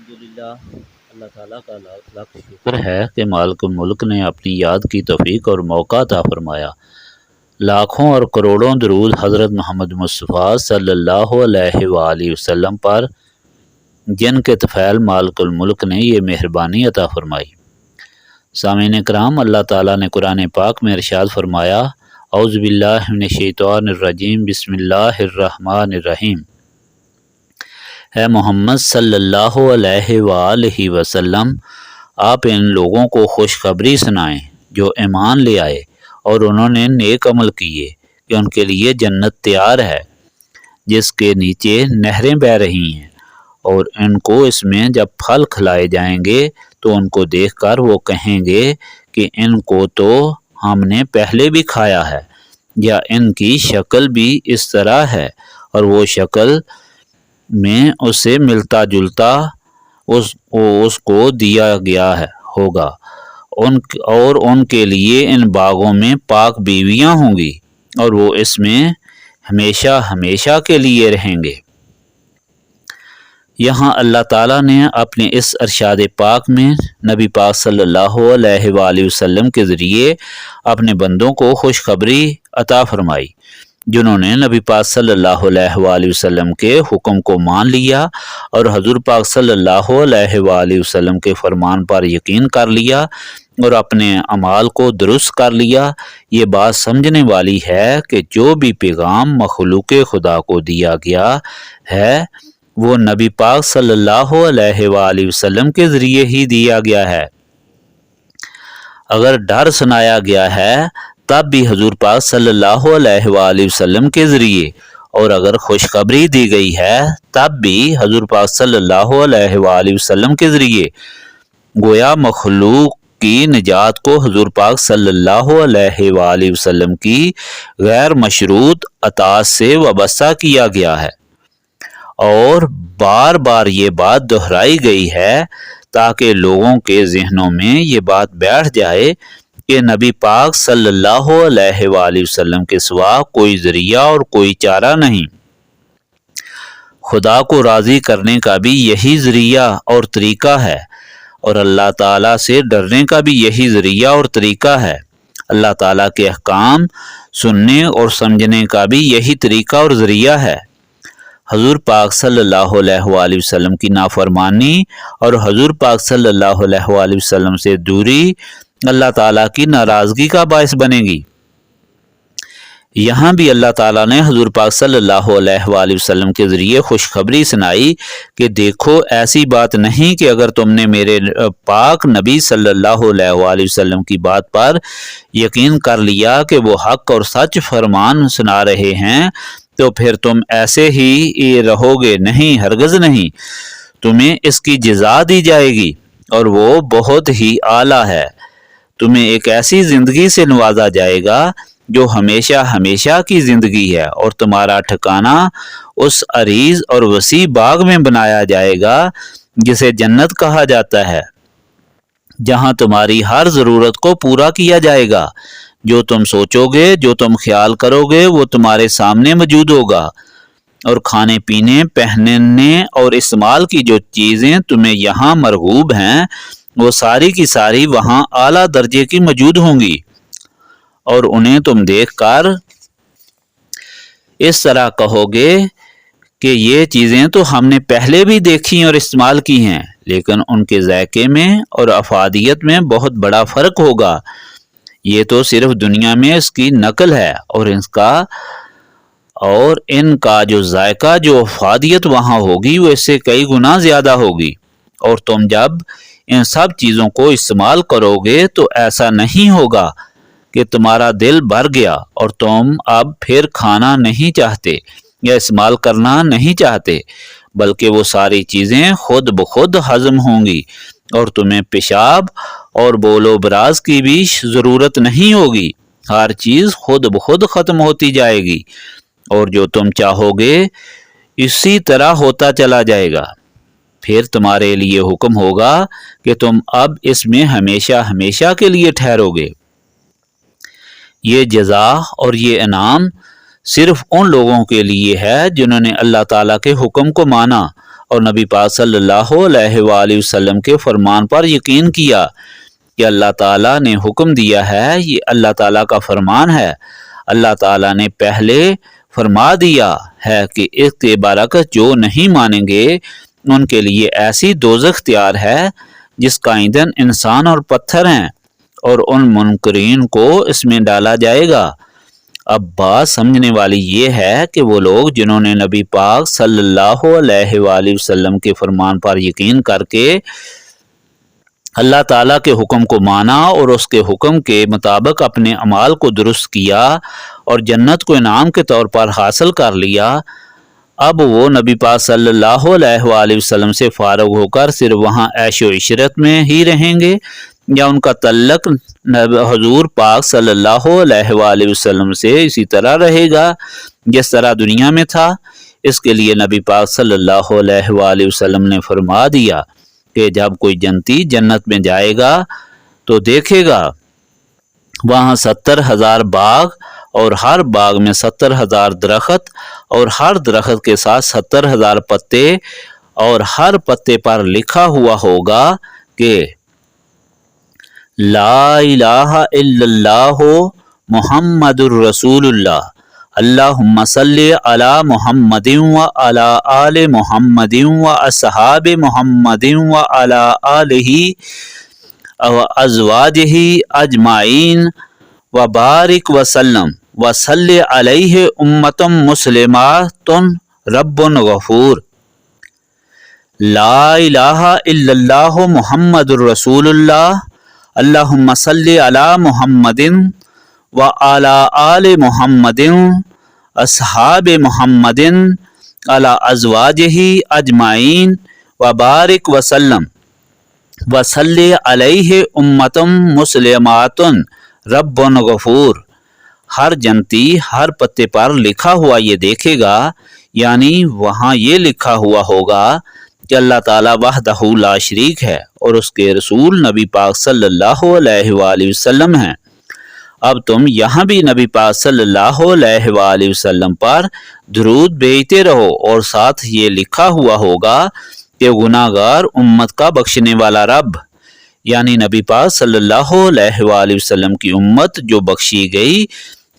الحمدللہ اللہ تعالیٰ کا لاکھ لاکھ شکر ہے کہ مالک ملک نے اپنی یاد کی توفیق اور موقع عطا فرمایا۔ لاکھوں اور کروڑوں درود حضرت محمد مصطفیٰ صلی اللہ علیہ وآلہ وسلم پر، جن کے طفیل مالک الملک نے یہ مہربانی عطا فرمائی۔ سامعین کرام، اللہ تعالیٰ نے قرآن پاک میں ارشاد فرمایا، اعوذ باللہ من الشیطان الرجیم، بسم اللہ الرحمن الرحیم۔ اے محمد صلی اللہ علیہ وآلہ وسلم، آپ ان لوگوں کو خوشخبری سنائیں جو ایمان لے آئے اور انہوں نے نیک عمل کیے کہ ان کے لیے جنت تیار ہے جس کے نیچے نہریں بہہ رہی ہیں، اور ان کو اس میں جب پھل کھلائے جائیں گے تو ان کو دیکھ کر وہ کہیں گے کہ ان کو تو ہم نے پہلے بھی کھایا ہے، یا ان کی شکل بھی اس طرح ہے، اور وہ شکل میں اسے ملتا جلتا اس کو دیا گیا ہوگا، اور ان کے لیے ان باغوں میں پاک بیویاں ہوں گی، اور وہ اس میں ہمیشہ ہمیشہ کے لیے رہیں گے۔ یہاں اللہ تعالیٰ نے اپنے اس ارشاد پاک میں نبی پاک صلی اللہ علیہ وآلہ وسلم کے ذریعے اپنے بندوں کو خوشخبری عطا فرمائی، جنہوں نے نبی پاک صلی اللہ علیہ وآلہ وسلم کے حکم کو مان لیا اور حضور پاک صلی اللہ علیہ وآلہ وسلم کے فرمان پر یقین کر لیا اور اپنے اعمال کو درست کر لیا۔ یہ بات سمجھنے والی ہے کہ جو بھی پیغام مخلوق خدا کو دیا گیا ہے وہ نبی پاک صلی اللہ علیہ وآلہ وسلم کے ذریعے ہی دیا گیا ہے۔ اگر ڈر سنایا گیا ہے تب بھی حضور پاک صلی اللہ علیہ وآلہ وسلم کے ذریعے، اور اگر خوشخبری دی گئی ہے تب بھی حضور پاک صلی اللہ علیہ وآلہ وسلم کے ذریعے۔ گویا مخلوق کی نجات کو حضور پاک صلی اللہ علیہ وآلہ وسلم کی غیر مشروط اطاعت سے وابستہ کیا گیا ہے، اور بار بار یہ بات دہرائی گئی ہے تاکہ لوگوں کے ذہنوں میں یہ بات بیٹھ جائے کہ نبی پاک صلی اللہ علیہ وآلہ وسلم کے سوا کوئی ذریعہ اور کوئی چارہ نہیں۔ خدا کو راضی کرنے کا بھی یہی ذریعہ اور طریقہ ہے، اور اللہ تعالیٰ سے ڈرنے کا بھی یہی ذریعہ اور طریقہ ہے۔ اللہ تعالیٰ کے احکام سننے اور سمجھنے کا بھی یہی طریقہ اور ذریعہ ہے۔ حضور پاک صلی اللہ علیہ وآلہ وسلم کی نافرمانی اور حضور پاک صلی اللہ علیہ وآلہ وسلم سے دوری اللہ تعالیٰ کی ناراضگی کا باعث بنے گی۔ یہاں بھی اللہ تعالیٰ نے حضور پاک صلی اللہ علیہ وآلہ وسلم کے ذریعے خوشخبری سنائی کہ دیکھو، ایسی بات نہیں کہ اگر تم نے میرے پاک نبی صلی اللہ علیہ وآلہ وسلم کی بات پر یقین کر لیا کہ وہ حق اور سچ فرمان سنا رہے ہیں تو پھر تم ایسے ہی رہو گے۔ نہیں، ہرگز نہیں، تمہیں اس کی جزا دی جائے گی، اور وہ بہت ہی اعلیٰ ہے۔ تمہیں ایک ایسی زندگی سے نوازا جائے گا جو ہمیشہ ہمیشہ کی زندگی ہے، اور تمہارا ٹھکانہ اس عریض اور وسیع باغ میں بنایا جائے گا جسے جنت کہا جاتا ہے، جہاں تمہاری ہر ضرورت کو پورا کیا جائے گا۔ جو تم سوچو گے، جو تم خیال کرو گے، وہ تمہارے سامنے موجود ہوگا، اور کھانے پینے، پہننے اور استعمال کی جو چیزیں تمہیں یہاں مرغوب ہیں وہ ساری کی ساری وہاں اعلیٰ درجے کی موجود ہوں گی، اور انہیں تم دیکھ کر اس طرح کہو گے کہ یہ چیزیں تو ہم نے پہلے بھی دیکھی اور استعمال کی ہیں، لیکن ان کے ذائقے میں اور افادیت میں بہت بڑا فرق ہوگا۔ یہ تو صرف دنیا میں اس کی نقل ہے، اور ان کا جو ذائقہ، جو افادیت وہاں ہوگی وہ اس سے کئی گنا زیادہ ہوگی۔ اور تم جب ان سب چیزوں کو استعمال کرو گے تو ایسا نہیں ہوگا کہ تمہارا دل بھر گیا اور تم اب پھر کھانا نہیں چاہتے یا استعمال کرنا نہیں چاہتے، بلکہ وہ ساری چیزیں خود بخود ہضم ہوں گی، اور تمہیں پیشاب اور بول و براز کی بھی ضرورت نہیں ہوگی۔ ہر چیز خود بخود ختم ہوتی جائے گی، اور جو تم چاہو گے اسی طرح ہوتا چلا جائے گا۔ پھر تمہارے لیے حکم ہوگا کہ تم اب اس میں ہمیشہ ہمیشہ کے لیے ٹھہرو گے۔ یہ جزا اور یہ انعام صرف ان لوگوں کے لیے ہے جنہوں نے اللہ تعالیٰ کے حکم کو مانا اور نبی پاک صلی اللہ علیہ وآلہ وسلم کے فرمان پر یقین کیا کہ اللہ تعالیٰ نے حکم دیا ہے، یہ اللہ تعالیٰ کا فرمان ہے۔ اللہ تعالیٰ نے پہلے فرما دیا ہے کہ اس کے برعکس جو نہیں مانیں گے ان کے لیے ایسی دوزخ تیار ہے جس کا ایندھن انسان اور پتھر ہیں، اور ان منکرین کو اس میں ڈالا جائے گا۔ اب بات سمجھنے والی یہ ہے کہ وہ لوگ جنہوں نے نبی پاک صلی اللہ علیہ وآلہ وسلم کے فرمان پر یقین کر کے اللہ تعالیٰ کے حکم کو مانا اور اس کے حکم کے مطابق اپنے اعمال کو درست کیا اور جنت کو انعام کے طور پر حاصل کر لیا، اب وہ نبی پاک صلی اللہ علیہ وآلہ وسلم سے فارغ ہو کر صرف وہاں عیش و عشرت میں ہی رہیں گے، یا ان کا تعلق حضور پاک صلی اللہ علیہ وآلہ وسلم سے اسی طرح رہے گا جس طرح دنیا میں تھا۔ اس کے لیے نبی پاک صلی اللہ علیہ وآلہ وسلم نے فرما دیا کہ جب کوئی جنتی جنت میں جائے گا تو دیکھے گا وہاں 70,000 باغ، اور ہر باغ میں 70,000 درخت، اور ہر درخت کے ساتھ 70,000 پتے، اور ہر پتے پر لکھا ہوا ہوگا کہ لا الہ الا اللہ محمد الرسول اللہ، اللہم صلی علی محمد و علی آل محمد و اصحاب محمد و علی آلہ و ازواجہ اجمعین و بارک وسلم و صلی علیہ امت مسلمات رب غفور۔ لا الہ الا اللہ محمد الرسول اللہ، اللہم صلی علی محمد و علی آل محمد اصحاب محمد علی ازواجہ اجمعین و بارک وسلم و صلی علیہ امت مسلمات رب غفور۔ ہر جنتی ہر پتے پر لکھا ہوا یہ دیکھے گا، یعنی وہاں یہ لکھا ہوا ہوگا کہ اللہ تعالیٰ وحدہ لا شریک ہے اور اس کے رسول نبی پاک صلی اللہ علیہ وآلہ وسلم ہیں۔ اب تم یہاں بھی نبی پاک صلی اللہ علیہ وآلہ وسلم پر درود بھیجتے رہو، اور ساتھ یہ لکھا ہوا ہوگا کہ گناہ گار امت کا بخشنے والا رب، یعنی نبی پاک صلی اللہ علیہ وآلہ وسلم کی امت جو بخشی گئی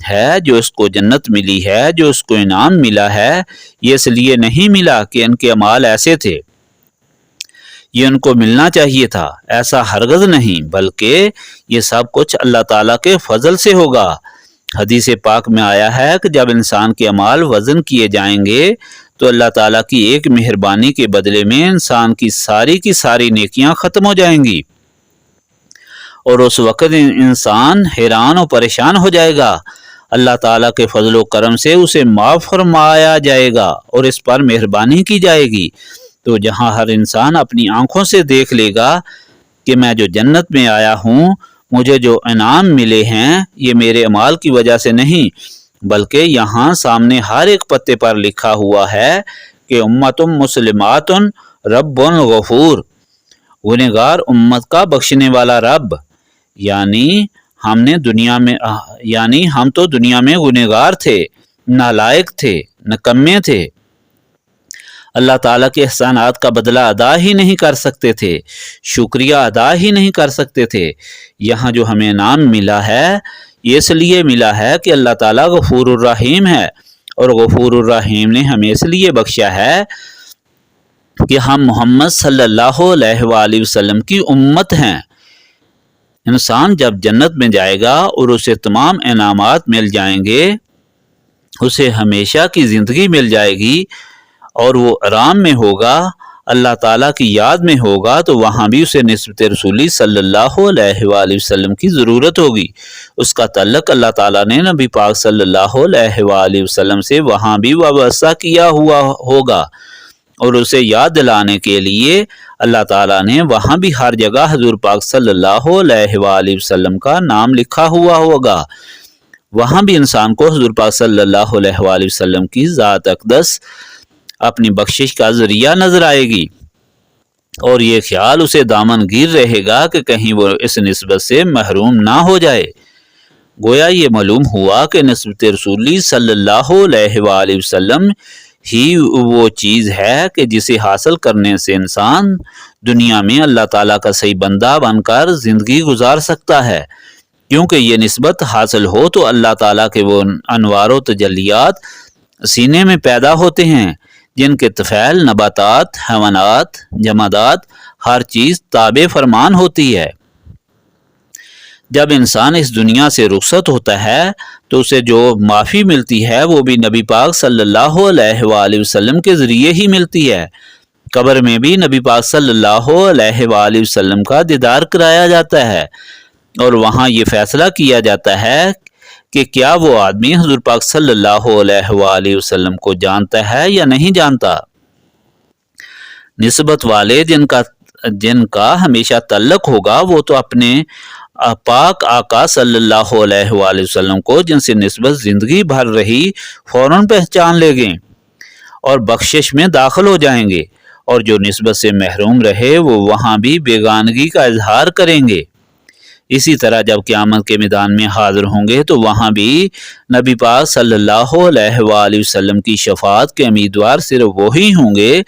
ہے، جو اس کو جنت ملی ہے، جو اس کو انعام ملا ہے، یہ اس لیے نہیں ملا کہ ان کے اعمال ایسے تھے، یہ ان کو ملنا چاہیے تھا، ایسا ہرگز نہیں، بلکہ یہ سب کچھ اللہ تعالیٰ کے فضل سے ہوگا۔ حدیث پاک میں آیا ہے کہ جب انسان کے اعمال وزن کیے جائیں گے تو اللہ تعالیٰ کی ایک مہربانی کے بدلے میں انسان کی ساری نیکیاں ختم ہو جائیں گی، اور اس وقت انسان حیران و پریشان ہو جائے گا۔ اللہ تعالیٰ کے فضل و کرم سے اسے معاف فرمایا جائے گا اور اس پر مہربانی کی جائے گی۔ تو جہاں ہر انسان اپنی آنکھوں سے دیکھ لے گا کہ میں جو جنت میں آیا ہوں، مجھے جو انعام ملے ہیں، یہ میرے اعمال کی وجہ سے نہیں، بلکہ یہاں سامنے ہر ایک پتے پر لکھا ہوا ہے کہ امت مسلمات رب غفور، گنہگار امت کا بخشنے والا رب، یعنی ہم تو دنیا میں گنہگار تھے، نالائق تھے، نکمے تھے، اللہ تعالیٰ کے احسانات کا بدلہ ادا ہی نہیں کر سکتے تھے، شکریہ ادا ہی نہیں کر سکتے تھے۔ یہاں جو ہمیں انعام ملا ہے یہ اس لیے ملا ہے کہ اللہ تعالیٰ غفور الرحیم ہے، اور غفور الرحیم نے ہمیں اس لیے بخشا ہے کہ ہم محمد صلی اللہ علیہ وآلہ وسلم کی امت ہیں۔ انسان جب جنت میں جائے گا اور اسے تمام انعامات مل جائیں گے، اسے ہمیشہ کی زندگی مل جائے گی، اور وہ آرام میں ہوگا، اللہ تعالیٰ کی یاد میں ہوگا، تو وہاں بھی اسے نسبت رسولی صلی اللہ علیہ وآلہ وسلم کی ضرورت ہوگی۔ اس کا تعلق اللہ تعالیٰ نے نبی پاک صلی اللہ علیہ وآلہ وسلم سے وہاں بھی وابستہ کیا ہوا ہوگا، اور اسے یاد دلانے کے لیے اللہ تعالیٰ نے وہاں بھی ہر جگہ حضور پاک صلی اللہ علیہ وآلہ وسلم کا نام لکھا ہوا ہوگا۔ وہاں بھی انسان کو حضور پاک صلی اللہ علیہ وآلہ وسلم کی ذات اقدس اپنی بخشش کا ذریعہ نظر آئے گی، اور یہ خیال اسے دامن گیر رہے گا کہ کہیں وہ اس نسبت سے محروم نہ ہو جائے۔ گویا یہ معلوم ہوا کہ نسبت رسولی صلی اللہ علیہ وآلہ وسلم ہی وہ چیز ہے کہ جسے حاصل کرنے سے انسان دنیا میں اللہ تعالیٰ کا صحیح بندہ بن کر زندگی گزار سکتا ہے، کیونکہ یہ نسبت حاصل ہو تو اللہ تعالیٰ کے وہ انوار و تجلیات سینے میں پیدا ہوتے ہیں جن کے طفیل نباتات، حیوانات، جمادات ہر چیز تابع فرمان ہوتی ہے۔ جب انسان اس دنیا سے رخصت ہوتا ہے تو اسے جو معافی ملتی ہے وہ بھی نبی پاک صلی اللہ علیہ وآلہ وسلم کے ذریعے ہی ملتی ہے۔ قبر میں بھی نبی پاک صلی اللہ علیہ وآلہ وسلم کا دیدار کرایا جاتا ہے اور وہاں یہ فیصلہ کیا جاتا ہے کہ کیا وہ آدمی حضور پاک صلی اللہ علیہ وآلہ وسلم کو جانتا ہے یا نہیں جانتا۔ نسبت والے جن کا ہمیشہ تعلق ہوگا وہ تو اپنے پاک آقا صلی اللہ علیہ وآلہ وسلم کو جن سے نسبت زندگی بھر رہی فوراً پہچان لیں گے اور بخشش میں داخل ہو جائیں گے، اور جو نسبت سے محروم رہے وہ وہاں بھی بیگانگی کا اظہار کریں گے۔ اسی طرح جب قیامت کے میدان میں حاضر ہوں گے تو وہاں بھی نبی پاک صلی اللہ علیہ وآلہ وسلم کی شفاعت کے امیدوار صرف وہی ہوں گے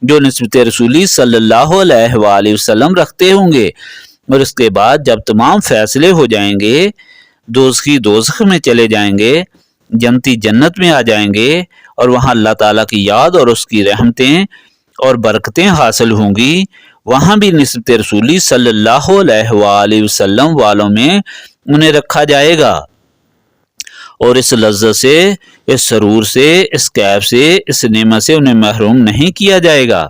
جو نسبت رسولی صلی اللہ علیہ وآلہ وسلم رکھتے ہوں گے، اور اس کے بعد جب تمام فیصلے ہو جائیں گے، دوزخی دوزخ میں چلے جائیں گے، جنتی جنت میں آ جائیں گے، اور وہاں اللہ تعالیٰ کی یاد اور اس کی رحمتیں اور برکتیں حاصل ہوں گی، وہاں بھی نسبت رسولی صلی اللہ علیہ وآلہ وسلم والوں میں انہیں رکھا جائے گا، اور اس لذت سے، اس سرور سے، اس کیف سے، اس نعمت سے انہیں محروم نہیں کیا جائے گا۔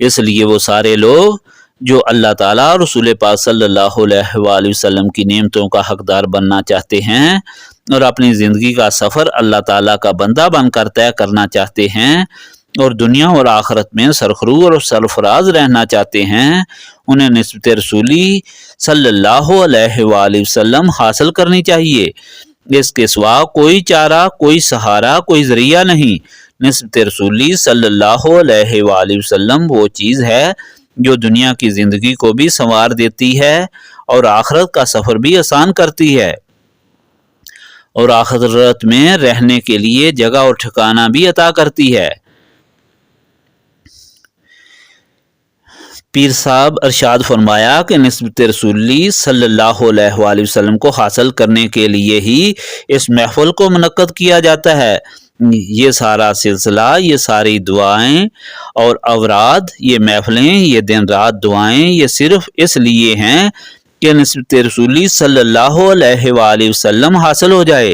اس لیے وہ سارے لوگ جو اللہ تعالیٰ اور رسول پاک صلی اللہ علیہ وآلہ وسلم کی نعمتوں کا حقدار بننا چاہتے ہیں اور اپنی زندگی کا سفر اللہ تعالیٰ کا بندہ بن کر طے کرنا چاہتے ہیں اور دنیا اور آخرت میں سرخرو اور سرفراز رہنا چاہتے ہیں، انہیں نسبت رسولی صلی اللہ علیہ وآلہ وسلم حاصل کرنی چاہیے۔ اس کے سوا کوئی چارہ، کوئی سہارا، کوئی ذریعہ نہیں۔ نسبت رسولی صلی اللہ علیہ وآلہ وسلم وہ چیز ہے جو دنیا کی زندگی کو بھی سنوار دیتی ہے اور آخرت کا سفر بھی آسان کرتی ہے، اور آخرت میں رہنے کے لیے جگہ اور ٹھکانہ بھی عطا کرتی ہے۔ پیر صاحب ارشاد فرمایا کہ نسبت رسولی صلی اللہ علیہ وآلہ وسلم کو حاصل کرنے کے لیے ہی اس محفل کو منعقد کیا جاتا ہے۔ یہ سارا سلسلہ، یہ ساری دعائیں اور اوراد، یہ محفلیں، یہ دن رات دعائیں، یہ صرف اس لیے ہیں کہ نسبت رسولی صلی اللہ علیہ وآلہ وسلم حاصل ہو جائے۔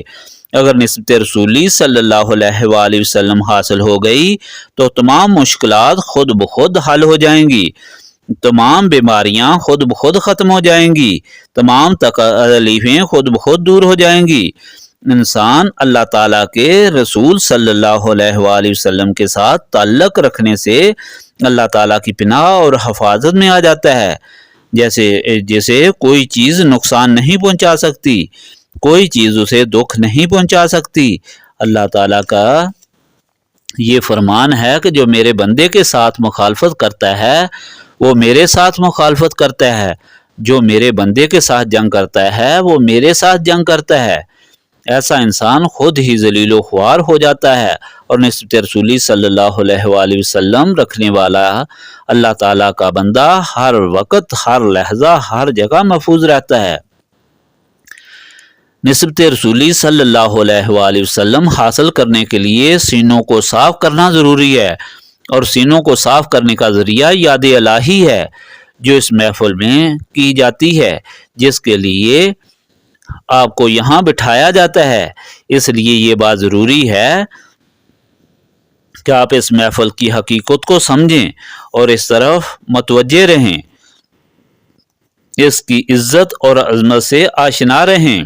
اگر نسبت رسولی صلی اللہ علیہ وآلہ وسلم حاصل ہو گئی تو تمام مشکلات خود بخود حل ہو جائیں گی، تمام بیماریاں خود بخود ختم ہو جائیں گی، تمام تکلیفیں خود بخود دور ہو جائیں گی۔ انسان اللہ تعالیٰ کے رسول صلی اللہ علیہ وآلہ وسلم کے ساتھ تعلق رکھنے سے اللہ تعالیٰ کی پناہ اور حفاظت میں آ جاتا ہے، جیسے کوئی چیز نقصان نہیں پہنچا سکتی، کوئی چیز اسے دکھ نہیں پہنچا سکتی۔ اللہ تعالیٰ کا یہ فرمان ہے کہ جو میرے بندے کے ساتھ مخالفت کرتا ہے وہ میرے ساتھ مخالفت کرتا ہے، جو میرے بندے کے ساتھ جنگ کرتا ہے وہ میرے ساتھ جنگ کرتا ہے۔ ایسا انسان خود ہی ذلیل و خوار ہو جاتا ہے، اور نسبت رسولی صلی اللہ علیہ وآلہ وسلم رکھنے والا اللہ تعالیٰ کا بندہ ہر وقت، ہر لحظہ، ہر جگہ محفوظ رہتا ہے۔ نسبت رسولی صلی اللہ علیہ وآلہ وسلم حاصل کرنے کے لیے سینوں کو صاف کرنا ضروری ہے، اور سینوں کو صاف کرنے کا ذریعہ یاد الہی ہے جو اس محفل میں کی جاتی ہے، جس کے لیے آپ کو یہاں بٹھایا جاتا ہے۔ اس لیے یہ بات ضروری ہے کہ آپ اس محفل کی حقیقت کو سمجھیں اور اس طرف متوجہ رہیں، اس کی عزت اور عظمت سے آشنا رہیں۔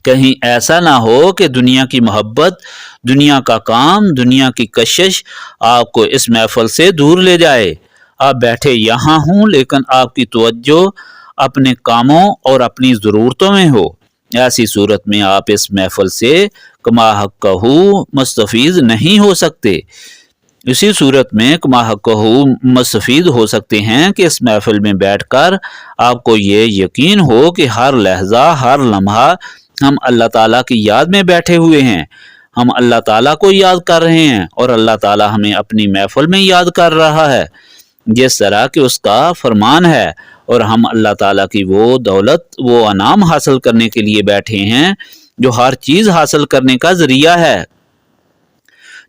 کہیں ایسا نہ ہو کہ دنیا کی محبت، دنیا کا کام، دنیا کی کشش آپ کو اس محفل سے دور لے جائے۔ آپ بیٹھے یہاں ہوں لیکن آپ کی توجہ اپنے کاموں اور اپنی ضرورتوں میں ہو، ایسی صورت میں آپ اس محفل سے کما حقہ مستفید نہیں ہو سکتے۔ اسی صورت میں کما حقہ مستفید ہو سکتے ہیں کہ اس محفل میں بیٹھ کر آپ کو یہ یقین ہو کہ ہر لحظہ، ہر لمحہ ہم اللہ تعالیٰ کی یاد میں بیٹھے ہوئے ہیں، ہم اللہ تعالیٰ کو یاد کر رہے ہیں اور اللہ تعالیٰ ہمیں اپنی محفل میں یاد کر رہا ہے جس طرح کہ اس کا فرمان ہے، اور ہم اللہ تعالیٰ کی وہ دولت، وہ انعام حاصل کرنے کے لیے بیٹھے ہیں جو ہر چیز حاصل کرنے کا ذریعہ ہے،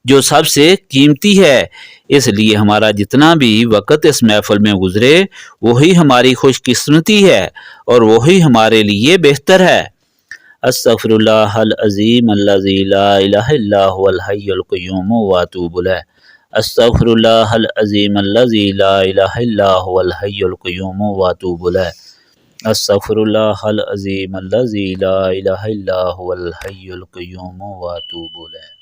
جو سب سے قیمتی ہے۔ اس لیے ہمارا جتنا بھی وقت اس محفل میں گزرے وہی ہماری خوش قسمتی ہے اور وہی ہمارے لیے بہتر ہے۔ استغفر اللہ العظیم الذی لا الہ الا هو الحی القیوم واتوب الیہ۔ استغفر اللہ العظیم الذی لا الہ الا هو الحی القیوم واتوب الیہ۔ استغفر اللہ العظیم الذی لا الہ الا هو الحی القیوم واتوب الیہ۔